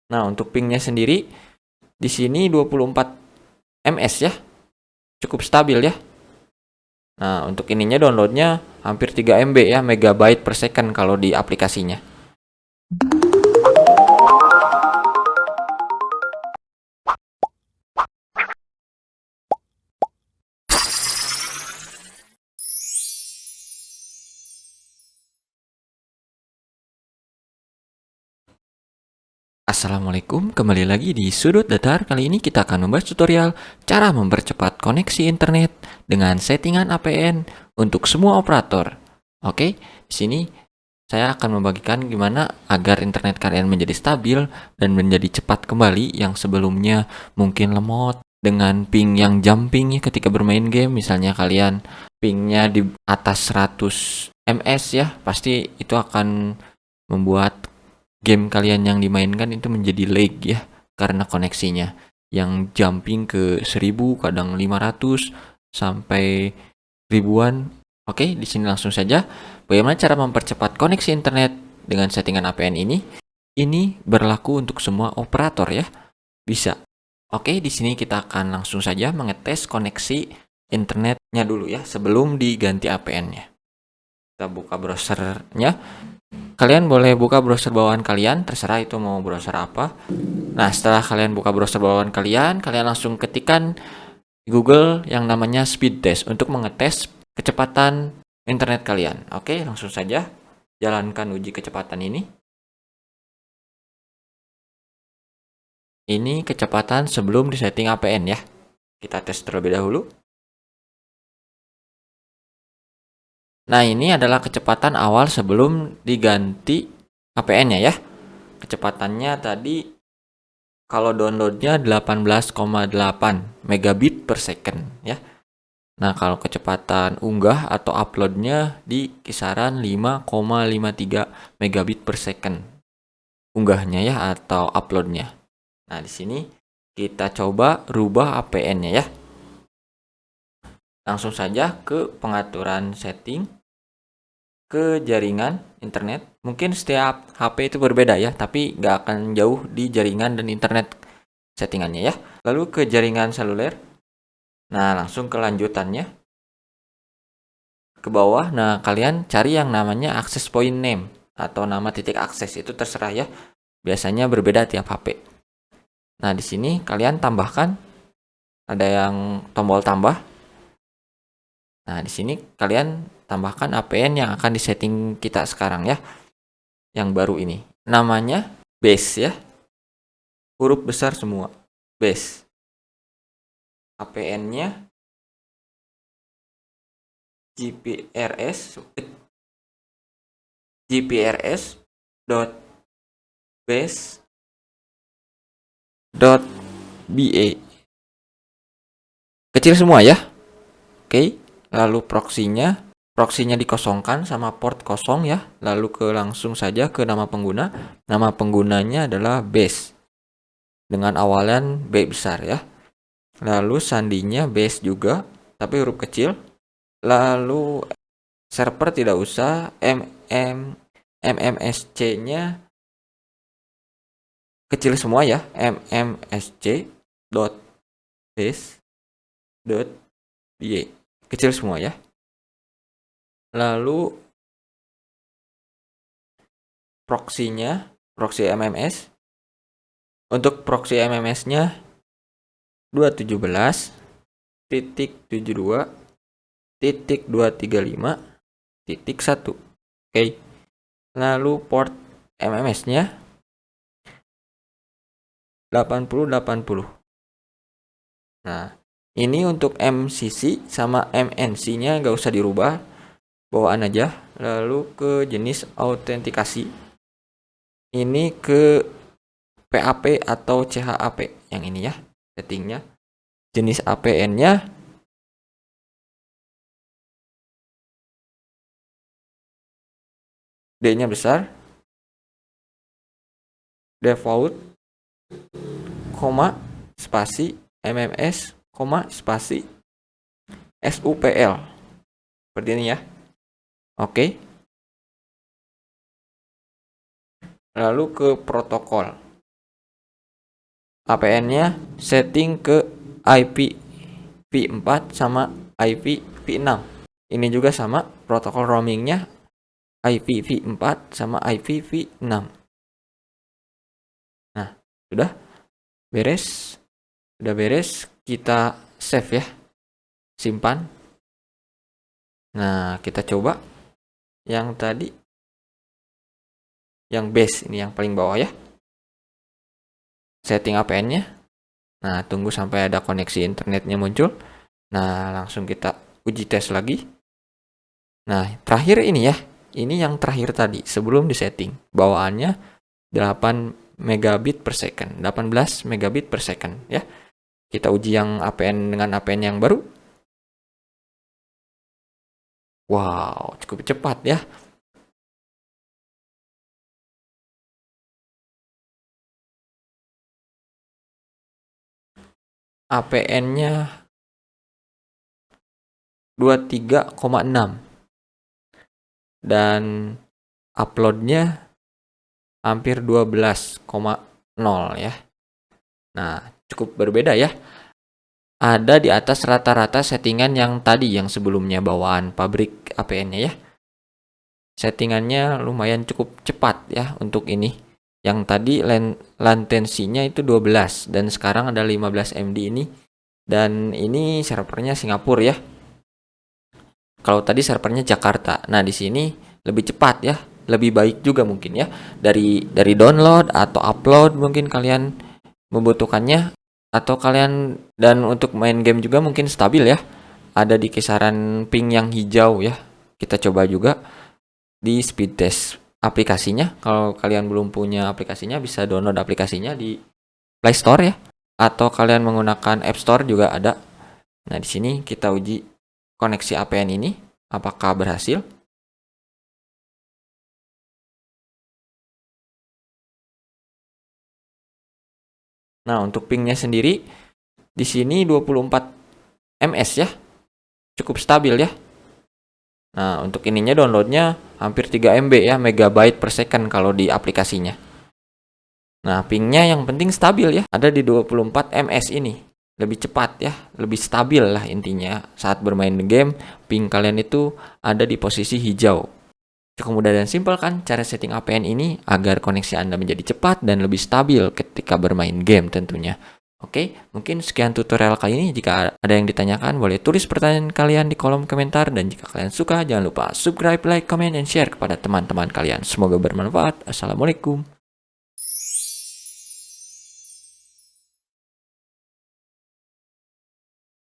Nah, untuk pingnya sendiri di sini 24 ms ya. Cukup stabil ya. Nah, untuk ininya downloadnya hampir 3 MB ya, megabyte per second kalau di aplikasinya. Assalamualaikum, kembali lagi di Sudut Datar. Kali ini kita akan membahas tutorial cara mempercepat koneksi internet dengan settingan APN untuk semua operator. Oke, di sini saya akan membagikan gimana agar internet kalian menjadi stabil dan menjadi cepat kembali yang sebelumnya mungkin lemot dengan ping yang jumping ketika bermain game. Misalnya kalian pingnya di atas 100 ms ya, pasti itu akan membuat game kalian yang dimainkan itu menjadi lag ya, karena koneksinya yang jumping ke 1000, kadang 500 sampai ribuan. Oke, di sini langsung saja bagaimana cara mempercepat koneksi internet dengan settingan APN ini. Ini berlaku untuk semua operator ya. Bisa. Oke, di sini kita akan langsung saja mengetes koneksi internetnya dulu ya sebelum diganti APN-nya. Kita buka browsernya. Kalian boleh buka browser bawaan kalian, terserah itu mau browser apa. Nah, setelah kalian buka browser bawaan kalian langsung ketikkan di Google yang namanya speed test untuk mengetes kecepatan internet kalian. Oke, langsung saja jalankan uji kecepatan ini. Ini kecepatan sebelum disetting APN ya. Kita tes terlebih dahulu. Nah, ini adalah kecepatan awal sebelum diganti APN-nya ya. Kecepatannya tadi kalau downloadnya 18,8 megabit per second ya. Nah, kalau kecepatan unggah atau uploadnya di kisaran 5,53 megabit per second. Unggahnya ya atau uploadnya. Nah, di sini kita coba rubah APN-nya ya. Langsung saja ke pengaturan setting, ke jaringan internet. Mungkin setiap HP itu berbeda ya, tapi nggak akan jauh di jaringan dan internet settingannya ya. Lalu ke jaringan seluler. Nah, langsung ke lanjutannya. Ke bawah, nah kalian cari yang namanya access point name atau nama titik akses, itu terserah ya. Biasanya berbeda tiap HP. Nah, di sini kalian tambahkan ada yang tombol tambah. Nah, di sini kalian tambahkan APN yang akan disetting kita sekarang ya. Yang baru ini. Namanya base ya. Huruf besar semua. Base. APN-nya gprs.base.ba. Kecil semua ya. Oke. Lalu proksinya dikosongkan sama port kosong ya. Lalu langsung saja ke nama pengguna. Nama penggunanya adalah base dengan awalan B besar ya. Lalu sandinya base juga, tapi huruf kecil. Lalu server tidak usah, MMSC-nya kecil semua ya, mmsc.base.y, kecil semua ya. Lalu proxy MMS. Untuk proxy MMS-nya 217.72.235.1. Oke. Lalu port MMS-nya 8080. Nah, ini untuk MCC sama MNC-nya nggak usah dirubah, bawaan aja. Lalu ke jenis autentikasi, ini ke PAP atau CHAP yang ini ya settingnya. Jenis APN-nya D-nya besar, default, koma, spasi, MMS, koma, spasi, SUPL. Seperti ini ya. Oke. Lalu ke protokol. APN-nya setting ke IPv4 sama IPv6. Ini juga sama, protokol roamingnya IPv4 sama IPv6. Nah, sudah beres. Sudah beres, kita save ya. Simpan. Nah, kita coba yang tadi, yang base ini yang paling bawah ya. Setting APN-nya. Nah, tunggu sampai ada koneksi internetnya muncul. Nah, langsung kita uji tes lagi. Nah, terakhir ini ya. Ini yang terakhir tadi, sebelum disetting. Bawaannya 8 megabit per second, 18 megabit per second ya. Kita uji yang APN dengan APN yang baru. Wow, cukup cepat ya. APN-nya 23,6 dan uploadnya hampir 12,0 ya. Nah, cukup berbeda ya. Ada di atas rata-rata settingan yang tadi, yang sebelumnya bawaan pabrik APN-nya ya. Settingannya lumayan cukup cepat ya untuk ini. Yang tadi latensinya itu 12 dan sekarang ada 15 MD ini. Dan ini servernya Singapura ya. Kalau tadi servernya Jakarta. Nah, di sini lebih cepat ya, lebih baik juga mungkin ya. Dari download atau upload mungkin kalian membutuhkannya, atau kalian, dan untuk main game juga mungkin stabil ya. Ada di kisaran ping yang hijau ya. Kita coba juga di speed test aplikasinya. Kalau kalian belum punya aplikasinya, bisa download aplikasinya di Play Store ya, atau kalian menggunakan App Store juga ada. Nah, di sini kita uji koneksi APN ini apakah berhasil. Nah, untuk pingnya sendiri di sini 24 ms ya. Cukup stabil ya. Nah, untuk ininya downloadnya hampir 3 MB ya, megabyte per second kalau di aplikasinya. Nah, pingnya yang penting stabil ya, ada di 24 ms ini. Lebih cepat ya, lebih stabil lah intinya. Saat bermain game, ping kalian itu ada di posisi hijau. Cukup mudah dan simpel kan cara setting APN ini agar koneksi Anda menjadi cepat dan lebih stabil ketika bermain game tentunya. Oke, mungkin sekian tutorial kali ini. Jika ada yang ditanyakan, boleh tulis pertanyaan kalian di kolom komentar. Dan jika kalian suka, jangan lupa subscribe, like, comment, dan share kepada teman-teman kalian. Semoga bermanfaat. Assalamualaikum.